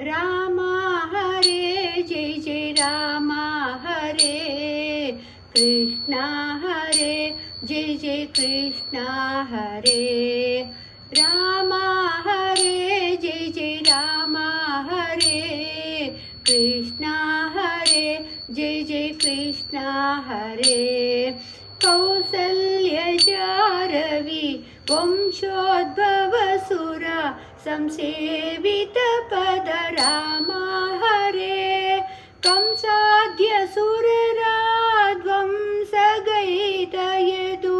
ರಾಮ ಹರೇ ಜೈ ಜೈ ರಾಮ ಹರೇ ಕೃಷ್ಣ ಹರೇ ಜೈ ಜೈ ಕೃಷ್ಣ ಹರೇ ರಾಮ ಹರೇ ಜೈ ಜೈ ರಾಮ ಹರೇ ಕೃಷ್ಣ ಹರೇ ಜೈ ಜೈ ಕೃಷ್ಣ ಹರೇ ಕೌಸಲ್ಯಜಾರವಿ ವಂಶೋದ್ಭವ ಸುರ ಸಂಸೇವಿತ ಪದ ರಾಮ ಹರೇ ಕಂಸಾದ್ಯ ಸುರರಾಧ್ವಂಸಗೈತಯದು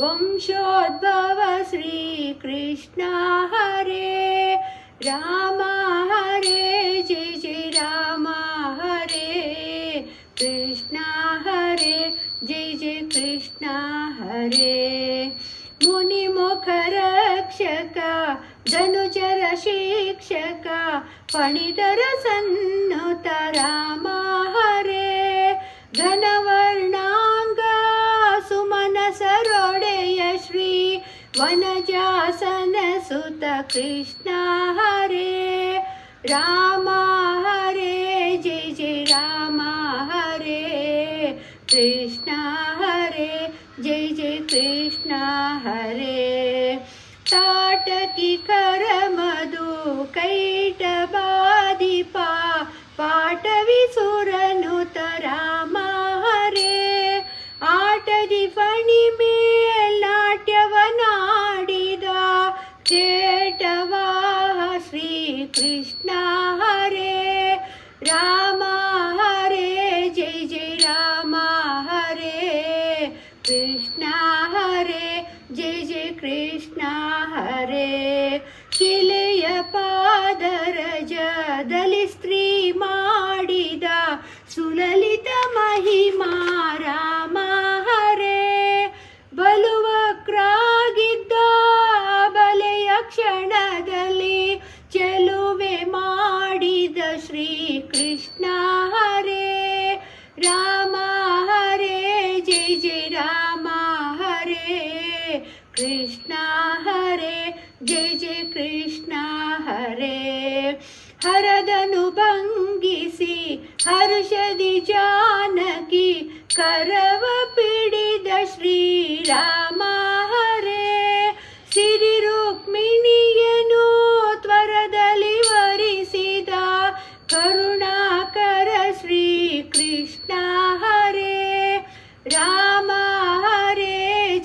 ವಂಶೋದ್ಭವ ಶ್ರೀಕೃಷ್ಣ ಹರೇ ರಾಮ ಹರೇ ಜೈ ಜೈ ರಾಮ ಹರೇ ಕೃಷ್ಣ ಹರೇ ಜೈ ಜೈ ಕೃಷ್ಣ ಹರೇ ಮುನಿಮುಖ ರಕ್ಷಕ ಧನುಜರ ಶಿಕ್ಷಕ ಫಣಿಧರ ಸನ್ನುತ ರಾಮ ಹರೇ ಘನವರ್ಣಾಂಗ ಸುಮನ ಸರೊಡೆಯ ಶ್ರೀ ವನಜಾಸನ ಸುತ ಕೃಷ್ಣ ಹರೇ ರಾಮ ಹರೇ ಜೈ ಜೈ ರಾಮ ಹರೇ ಕೃಷ್ಣ ಹರೇ ಜೈ ಜೈ ಕೃಷ್ಣ ಹರೇ ತಾಟಕಿ ಕರ ಮಧು ಕೈಟಬಾದಿಪ ಪಾಟವಿ ಸುರನುತ ರಾಮ ಹರೇ ಆಟದಿ ಫಣಿ ಮೇಲ್ನಾಟ್ಯವನಾಡಿದ ಚೇಟವಾಹ ಶ್ರೀಕೃಷ್ಣ ಹರೇ ರಾಮ ಹರೇ ಜೈ ಜೈ ರಾಮ ಹರೇ ಕೃಷ್ಣ ಹರೇ ಜೈ ಜೈ ಕೃಷ್ಣ ಹರೇ ಶಿಲೆಯ ಪಾದರಜದಲ್ಲಿ ಸ್ತ್ರೀ ಮಾಡಿದ ಸುಲಲಿತ ಮಹಿಮಾ ರಾಮ ಹರೇ ಬಲುವಕ್ರಾಗಿದ್ದ ಬಲೆಯ ಕ್ಷಣದಲ್ಲಿ ಚೆಲುವೆ ಮಾಡಿದ ಶ್ರೀಕೃಷ್ಣ ಹರೇ ರಾಮ ಹರೇ ಜೈ ಜೈ ರಾಮ ಹರೇ ಕೃಷ್ಣ ಹರೇ ಜೈ ಜೈ ಕೃಷ್ಣ ಹರೇ ಹರದನು ಭಂಗಿಸಿ ಹರ್ಷದಿ ಜಾನಕಿ ಕರವ ಪಿಡಿದ ಶ್ರೀರಾಮ ಹರೇ ಸಿರಿ ರುಕ್ಮಿಣಿಯನು ತ್ವರದಲ್ಲಿ ವರಿಸಿದ ಕರುಣಾಕರ ಶ್ರೀಕೃಷ್ಣ ಹರೇ ರಾಮ ಹರೇ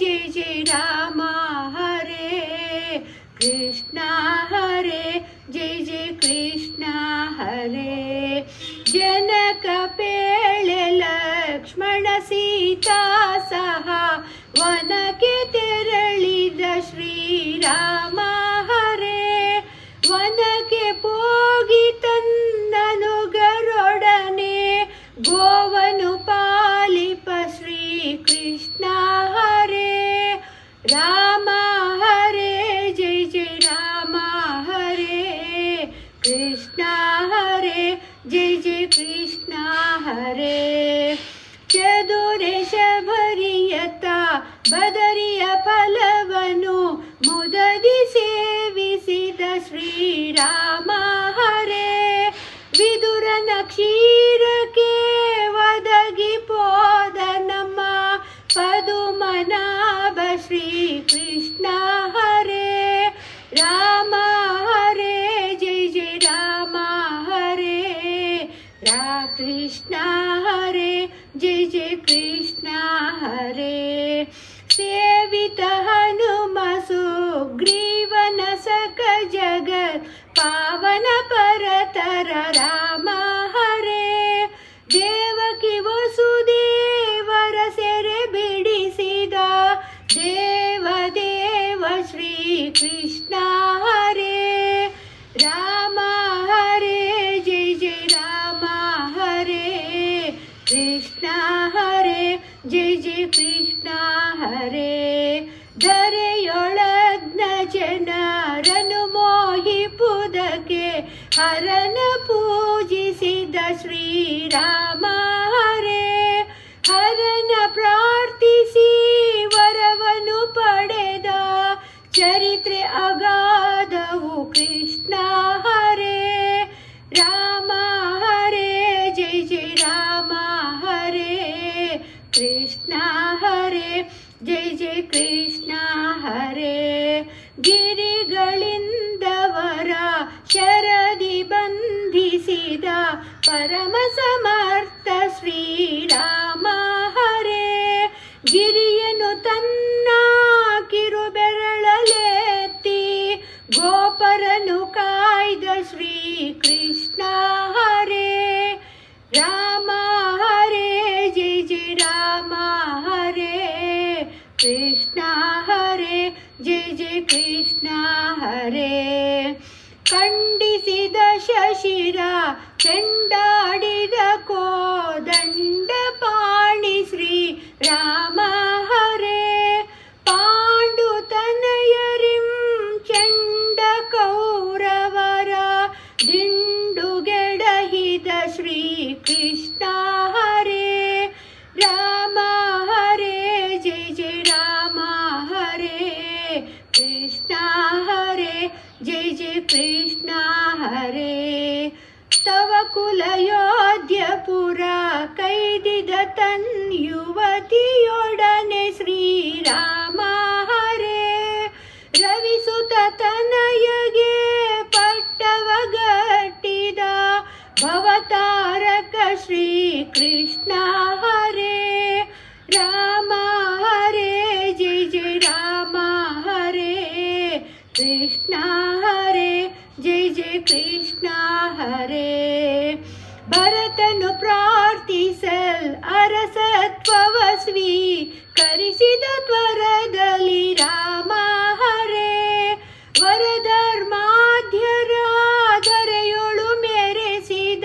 ಜೈ ಜೈ ರಾಮ ಹರೇ ಕೃಷ್ಣ ಹರೇ ಜೈ ಜೈ ಕೃಷ್ಣ ಹರೇ ಜನಕ ಪೇಳೆ ಲಕ್ಷ್ಮಣ ಸೀತಾ ಸಹ ವನಕ್ಕೆ ತೆರಳಿದ ಶ್ರೀರಾಮ ಹರೇ ವನಕ್ಕೆ ಹೋಗಿ ತನ್ನನು ಗರೊಡನೆ ಗೋವನು ಪಾಲಿಪ ಶ್ರೀಕೃಷ್ಣ ಹರೇ ರಾಮ ಹರೇ ಜೈ ಜೈ ರಾಮ ಹರೇ ಕೃಷ್ಣ ಹರೇ ಜೈ ಜೈ ಕೃಷ್ಣ ಹರೇ ಚದುರೇಶ ಭರಿಯತ ಬದರಿಯ ಫಲವನು ಮುದದಿ ಸೇವಿಸಿದ ಶ್ರೀರಾಮ ಹರೇ ವಿದುರನ ಕ್ಷೀರಕ್ಕೆ ಒದಗಿ ಪೋದ ನಮ್ಮ ಪದುಮನಾಭ ಶ್ರೀಕೃಷ್ಣ ಹರೇ ರಾಮ ಹರೇ ಜೈ ಜೈ ರಾಮ ಹರೇ ಕೃಷ್ಣ ಹರೇ ಜೈ ಜೈ ಕೃಷ್ಣ ಹರೇ ಸೇವಿತ ಹನುಮ ಸುಗ್ರೀವನ ಸಕ ಜಗತ್ ಪಾವನ ಪರತರ ರಾಮ ಹರೇ ದೇವಕಿ ವಸುದೇವರ ಸೆರೆ ಬಿಡಿಸಿದ ದೇವ ಶ್ರೀಕೃಷ್ಣ ಹರೇ ರಾಮ ಹರೇ ಜೈ ಜೈ ರಾಮ ಹರೇ ಕೃಷ್ಣ ಹರೇ ಜೈ ಜೈ ಕೃಷ್ಣ ಹರೇ ಧರೆಯೊಳಗ್ನ ಜನರನು ಮೋಹಿಪುದಕ್ಕೆ ಹರನ ಪೂಜಿಸಿದ ಶ್ರೀರಾಮ ಹರೇ ಹರನ ಪ್ರಾರ್ಥಿಸಿ ವರವನು ಪಡೆದ ಚರಿತ್ರೆ ಅಗಾಧವು ಕೃಷ್ಣ ಹರೇ ಸಾಧಿಸಿದ ಪರಮ ಸಮರ್ಥ ಶ್ರೀರಾಮ ಹರೇ. ಗಿರಿಯನು ತನ್ನ ಕಿರುಬೆರಳಲೆತ್ತಿ ಗೋಪರನು ಕಾಯ್ದ ಶ್ರೀ ಕೃಷ್ಣ ಹರೇ. ರಾಮ ಹರೇ ಜಯ ಜಯ ರಾಮ ಹರೇ. ಕೃಷ್ಣ ಹರೇ ಜಯ ಜಯ ಕೃಷ್ಣ ಹರೇ. ಖಂಡಿಸಿದ ಶಶಿರ ಚೆಂಡಾಡಿದ ಕೋದಂಡ ಪಾಣಿ ಶ್ರೀ ರಾಮ ಹರೇ. ಪಾಂಡು ತನಯರಿಂ ಚಂಡ ಕೌರವರ ದಿಂಡುಗೆಡಹಿದ ಶ್ರೀ ಕೃಷ್ಣ ಹರೇ. ರಾಮ ಹರೇ ಜಯ ಜಯ ರಾಮ ಹರೇ. ಕೃಷ್ಣ ಹರೇ ಜಯ ಜಯ ಕೃಷ್ಣ ಹರೇ. ತವ ಕುಲ ಯೋಧ್ಯಪುರ ಕೈದಿದ ತನ್ ಯುವತಿಯೊಡನೆ ಶ್ರೀರಾಮ ಹರೇ. ರವಿಸುತ ತನಯಗೆ ಪಟ್ಟವಗಟ್ಟಿದ ಭವತಾರಕ ಶ್ರೀ ಕೃಷ್ಣ ಹರೇ. ರಾಮ ಹರೇ ಜಯ ಜಯ ರಾಮ ಹರೇ. ಕೃಷ್ಣ ಹರೇ ಜಯ ಜಯ ಕೃಷ್ಣ ಹರೇ. ಭರತನು ಪ್ರಾರ್ಥಿಸಲ್ ಅರಸತ್ವವ ಸ್ವೀಕರಿಸಿದ ತ್ವರದಲ್ಲಿ ರಾಮ ಹರೇ. ವರಧರ್ಮಾಧ್ಯರ ಧರೆಯೊಳು ಮೆರೆಸಿದ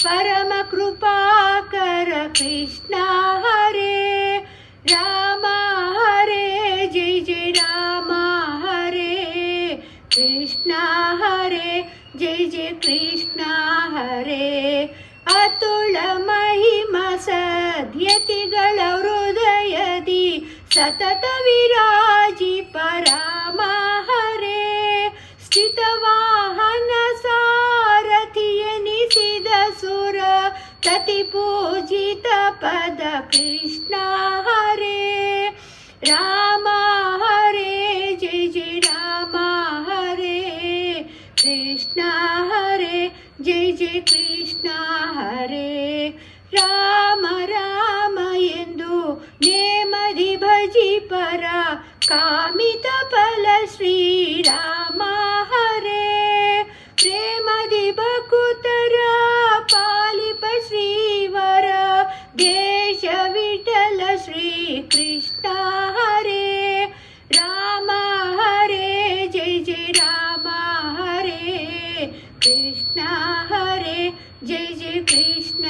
ಪರಮ ಕೃಪಾಕರ ಕೃಷ್ಣ ಹರೇ. ರಾಮ ಹರೇ ಜಯ ಜಯ ರಾಮ ಹರೇ. ಕೃಷ್ಣ ಹರೇ ಜಯ ಜಯ ಕೃಷ್ಣ ಹರೇ. ಅತುಳ ಮಹಿಮ ಸದ್ಯತಿಗಳ ಹೃದಯದಿ ಸತತ ವಿರಾಜಿಪ ರಾಮ ಹರೇ. ಸ್ಥಿತವಾಹನ ಸಾರಥಿಯನಿಸಿದ ಸುರ ತತಿ ಪೂಜಿತ ಪದ ಕೃಷ್ಣ ಹರೇ. ರಾಮ ಹರೇ ಜಯ ಜಯ ರಾಮ ಹರೇ. ಕೃಷ್ಣ ಹರೇ ಜಯ ಜಯ ಕೃಷ್ಣ ಹರೇ. ರಾಮ ರಾಮ ಎಂದು ನೇಮದಿ ಭಜಿಪರ ಕಾಮಿತ ಫಲ ಶ್ರೀರಾಮ ಹರೇ. ಪ್ರೇಮದಿ ಬಕುತರ ಪಾಲಿಪ ಶ್ರೀವರ ದೇಶ ವಿಠಲ ಶ್ರೀ ಕೃಷ್ಣ ಹರೇ. ರಾಮ ಹರೇ ಜಯ ಜಯ ರಾಮ ಹರೇ. ಕೃಷ್ಣ ಹರೇ ಜಯ ಜಯ ಕೃಷ್ಣ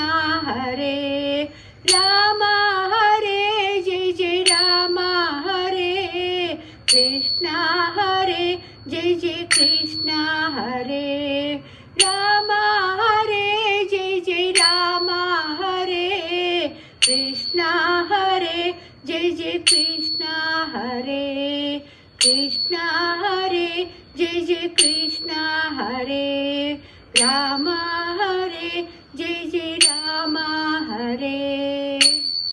ಹರೇ. ರಾಮ ಹರೇ ಜಯ ಜಯ ರಾಮ ಹರೇ. ಕೃಷ್ಣ ಹರೇ ಜಯ ಜಯ ಕೃಷ್ಣ ಹರೇ. ರಾಮ ಹರೇ ಜಯ ಜಯ ರಾಮ ಹರೇ. ಕೃಷ್ಣ ಹರೇ ಜಯ ಜಯ ಕೃಷ್ಣ ಹರೇ. ಕೃಷ್ಣ ಹರೇ ಜಯ ಜಯ ಕೃಷ್ಣ ಹರೇ. ರಾಮ ಹರೇ ಜಯ ಜಯ ರಾಮ ಹರೇ.